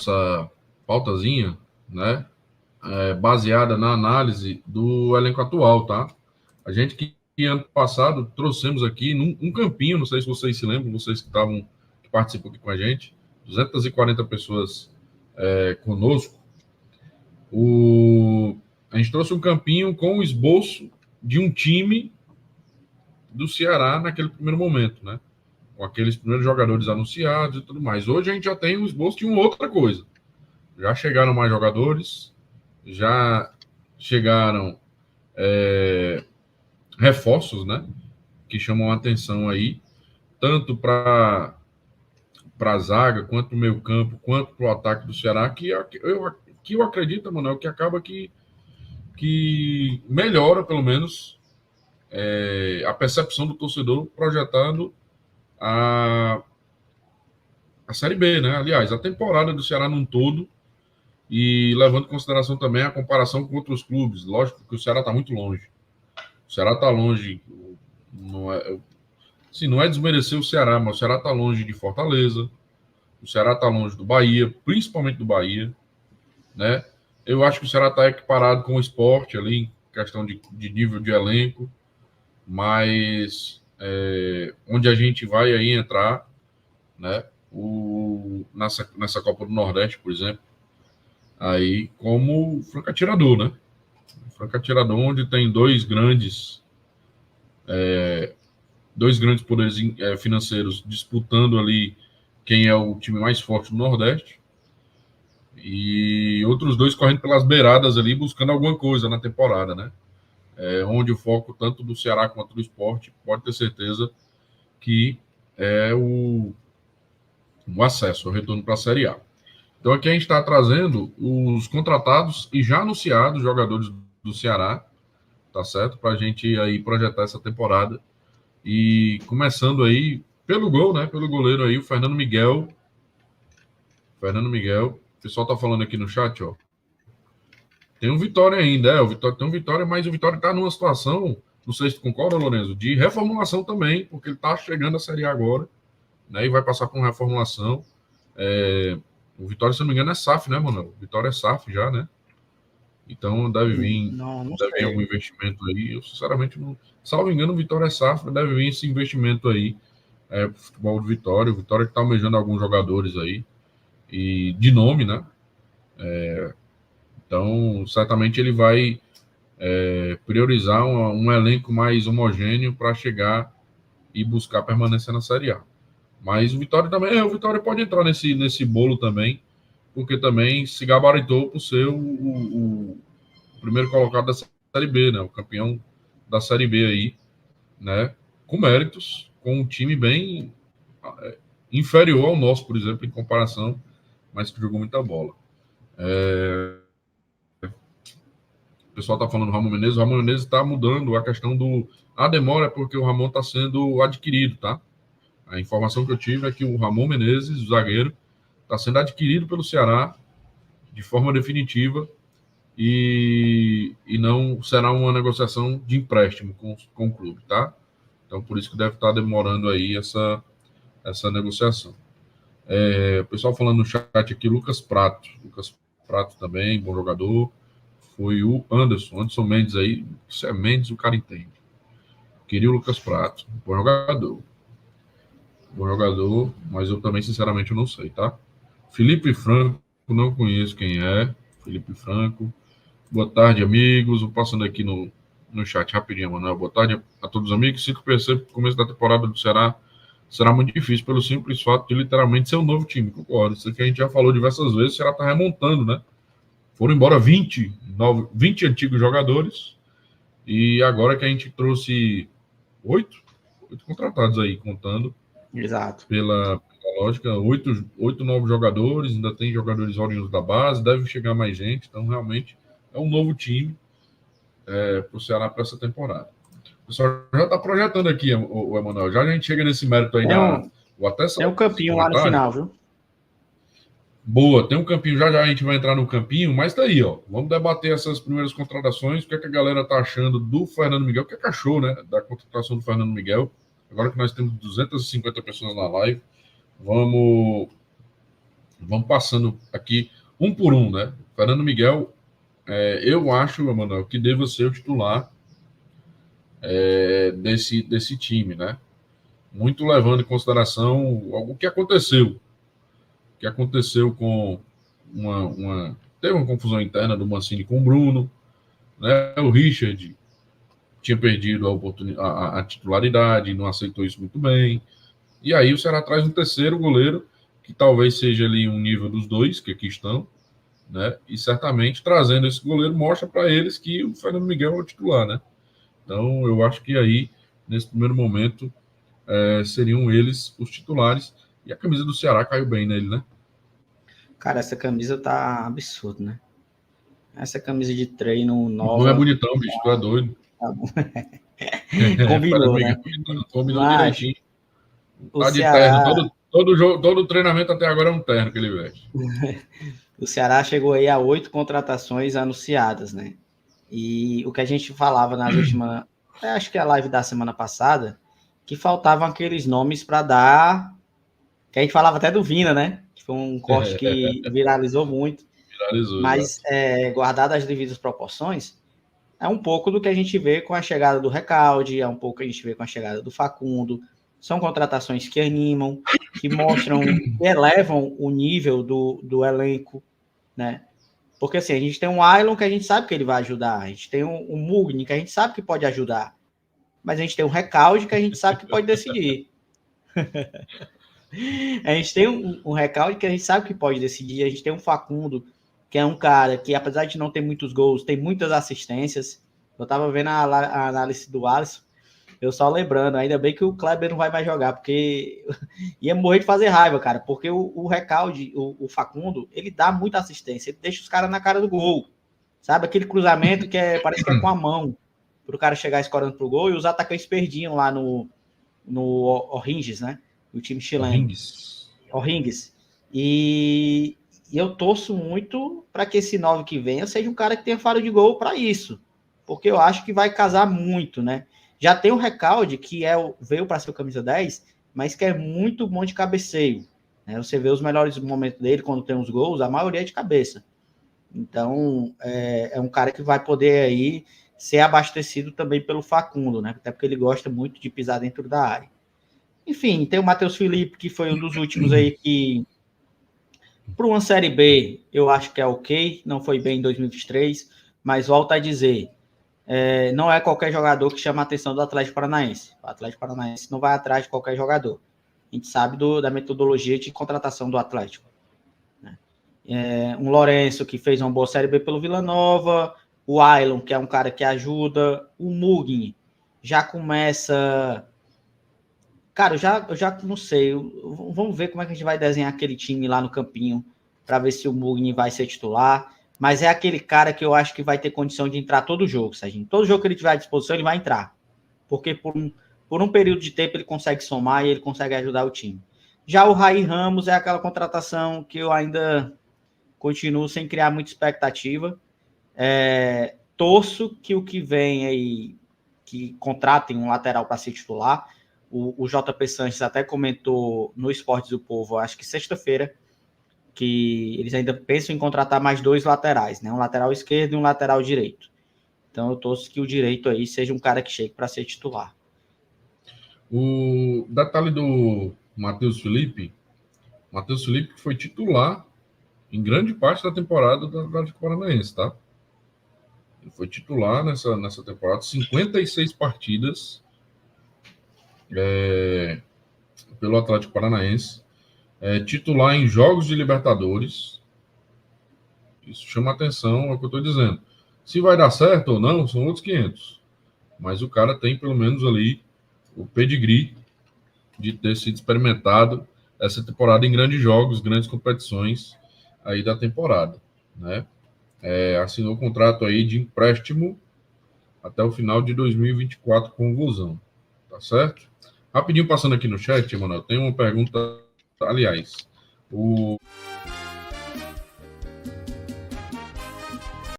nossa pautazinha, né? Baseada na análise do elenco atual, tá? A gente que ano passado trouxemos aqui um campinho, não sei se vocês se lembram, vocês que participam aqui com a gente, 240 pessoas conosco. A gente trouxe um campinho com o esboço de um time do Ceará naquele primeiro momento, né? Com aqueles primeiros jogadores anunciados e tudo mais. Hoje a gente já tem o esboço de uma outra coisa. Já chegaram mais jogadores, já chegaram reforços, né? Que chamam a atenção aí, tanto para a zaga, quanto para o meio campo, quanto para o ataque do Ceará, que eu acredito, Manuel, que acaba que melhora, pelo menos, a percepção do torcedor projetando a Série B, né? Aliás, a temporada do Ceará num todo, e levando em consideração também a comparação com outros clubes. Lógico que o Ceará está muito longe. O Ceará está longe, não é desmerecer o Ceará, mas o Ceará está longe de Fortaleza, o Ceará está longe do Bahia, principalmente do Bahia, né? Eu acho que o Ceará está equiparado com o Sport ali, em questão de nível de elenco, mas onde a gente vai aí entrar, né? Nessa Copa do Nordeste, por exemplo, aí como franco atirador, né? Franco atirador, onde tem dois grandes poderes financeiros disputando ali quem é o time mais forte do Nordeste, e outros dois correndo pelas beiradas ali, buscando alguma coisa na temporada, né? Onde o foco tanto do Ceará quanto do Sport pode ter certeza que é o acesso, o retorno para a Série A. Então aqui a gente está trazendo os contratados e já anunciados jogadores do Ceará, tá certo? Para a gente aí projetar essa temporada. E começando aí pelo gol, né? Pelo goleiro aí, o Fernando Miguel. O pessoal tá falando aqui no chat, ó. Tem um Vitória ainda, tem um Vitória, mas o Vitória tá numa situação, não sei se tu concorda, Lorenzo, de reformulação também, porque ele tá chegando a Série A agora, né? E vai passar por uma reformulação. O Vitória, se não me engano, é SAF, né, mano? O Vitória é SAF já, né? Então deve vir, algum investimento aí. Eu, sinceramente, não. Salvo engano, o Vitória é SAF, deve vir esse investimento aí pro futebol do Vitória. O Vitória que tá almejando alguns jogadores aí, e de nome, né? Então, certamente ele vai priorizar um elenco mais homogêneo para chegar e buscar permanecer na Série A. Mas o Vitória também, o Vitória pode entrar nesse bolo também, porque também se gabaritou por ser o primeiro colocado da Série B, né? O campeão da Série B aí, né? Com méritos, com um time bem inferior ao nosso, por exemplo, em comparação, mas que jogou muita bola. O pessoal está falando do Ramon Menezes. O Ramon Menezes está mudando a questão a demora é porque o Ramon está sendo adquirido, tá? A informação que eu tive é que o Ramon Menezes, o zagueiro, está sendo adquirido pelo Ceará de forma definitiva e não será uma negociação de empréstimo com o clube, tá? Então, por isso que deve estar demorando aí essa negociação. O pessoal falando no chat aqui, Lucas Prato também, bom jogador. Foi o Anderson Mendes aí. Se é Mendes, o cara entende. Queria o Lucas Prato, bom jogador, mas eu também, sinceramente, eu não sei, tá? Felipe Franco, não conheço quem é. Felipe Franco. Boa tarde, amigos. Vou passando aqui no chat rapidinho, Manuel. Boa tarde a todos os amigos. Sinto perceber que o começo da temporada do Ceará será muito difícil, pelo simples fato de literalmente ser um novo time. Concordo. Isso que a gente já falou diversas vezes, o Ceará está remontando, né? Foram embora 20 antigos jogadores, e agora que a gente trouxe 8 contratados aí, contando. Exato. Pela lógica, 8 novos jogadores, ainda tem jogadores oriundos da base, deve chegar mais gente, então realmente é um novo time para o Ceará para essa temporada. O pessoal já está projetando aqui, o Emanuel, já a gente chega nesse mérito aí tem um campinho lá no final, viu? Boa, tem um campinho, já a gente vai entrar no campinho, mas tá aí, ó. Vamos debater essas primeiras contratações, o que a galera tá achando do Fernando Miguel, o que achou, né, da contratação do Fernando Miguel. Agora que nós temos 250 pessoas na live, vamos Vamos passando aqui um por um, né? Fernando Miguel, eu acho, Emanuel, que deva ser o titular desse time, né? Muito levando em consideração o que aconteceu. O que aconteceu com teve uma confusão interna do Mancini com o Bruno, né? O Richard tinha perdido a titularidade, não aceitou isso muito bem. E aí o Ceará traz um terceiro goleiro, que talvez seja ali um nível dos dois que aqui estão, né? E certamente trazendo esse goleiro mostra para eles que o Fernando Miguel é o titular, né? Então eu acho que aí, nesse primeiro momento, seriam eles os titulares. E a camisa do Ceará caiu bem nele, né? Cara, essa camisa tá absurda, né? Essa camisa de treino nova. Não é bonitão, bicho, tu é doido. Tá bom. Combinou, né? Combinou direitinho. O Tá de Ceará... terno, todo treinamento até agora é um terno que ele veste. O Ceará chegou aí a 8 contratações anunciadas, né? E o que a gente falava nas últimas... acho que a live da semana passada, que faltavam aqueles nomes para dar... Que a gente falava até do Vina, né? Que foi um corte que viralizou muito. Mas, guardado as devidas proporções, é um pouco do que a gente vê com a chegada do Recalde, é um pouco que a gente vê com a chegada do Facundo. São contratações que animam, que mostram, que elevam o nível do elenco, né? Porque assim, a gente tem um Ailon que a gente sabe que ele vai ajudar, a gente tem um Mugni que a gente sabe que pode ajudar, mas a gente tem um Recalde que a gente sabe que pode decidir. A gente tem um Recalde que a gente sabe que pode decidir, a gente tem um Facundo, que é um cara que, apesar de não ter muitos gols, tem muitas assistências. Eu tava vendo a análise do Alisson, eu só lembrando, ainda bem que o Kleber não vai mais jogar, porque ia morrer de fazer raiva, cara, porque o Recalde, o Facundo, ele dá muita assistência, ele deixa os caras na cara do gol, sabe? Aquele cruzamento que parece que é com a mão, pro cara chegar escorando pro gol, e os atacantes perdiam lá no Orringes, né? O time chileno. Orringes. E eu torço muito para que esse 9 que venha seja um cara que tenha faro de gol para isso, porque eu acho que vai casar muito, né? Já tem o Recalde, que veio para ser o camisa 10, mas que é muito bom de cabeceio, né? Você vê os melhores momentos dele quando tem os gols, a maioria é de cabeça. Então, é um cara que vai poder aí ser abastecido também pelo Facundo, né? Até porque ele gosta muito de pisar dentro da área. Enfim, tem o Matheus Felipe, que foi um dos últimos aí que, para uma Série B, eu acho que é ok, não foi bem em 2023, mas volto a dizer, não é qualquer jogador que chama a atenção do Atlético Paranaense. O Atlético Paranaense não vai atrás de qualquer jogador. A gente sabe da metodologia de contratação do Atlético, né? Um Lourenço, que fez uma boa Série B pelo Vila Nova, o Ailon, que é um cara que ajuda, o Mugni já começa... Cara, eu já não sei. Vamos ver como é que a gente vai desenhar aquele time lá no campinho para ver se o Mugni vai ser titular. Mas é aquele cara que eu acho que vai ter condição de entrar todo jogo, Serginho. Todo jogo que ele tiver à disposição, ele vai entrar. Porque por um período de tempo ele consegue somar e ele consegue ajudar o time. Já o Raí Ramos é aquela contratação que eu ainda continuo sem criar muita expectativa. Torço que o que vem aí, que contratem um lateral para ser titular. O JP Sanches até comentou no Esportes do Povo, acho que sexta-feira, que eles ainda pensam em contratar mais 2 laterais, né? Um lateral esquerdo e um lateral direito. Então eu torço que o direito aí seja um cara que chegue para ser titular. O detalhe do Matheus Felipe que foi titular em grande parte da temporada do Atlético Paranaense, tá? Ele foi titular nessa temporada, 56 partidas pelo Atlético Paranaense, titular em jogos de Libertadores. Isso chama atenção, é o que eu estou dizendo. Se vai dar certo ou não, são outros 500. Mas o cara tem pelo menos ali o pedigree de ter sido experimentado essa temporada em grandes jogos, grandes competições aí da temporada, né? Assinou o contrato aí de empréstimo até o final de 2024 com o Vozão, tá certo? Rapidinho passando aqui no chat, Emanuel, tem uma pergunta, aliás,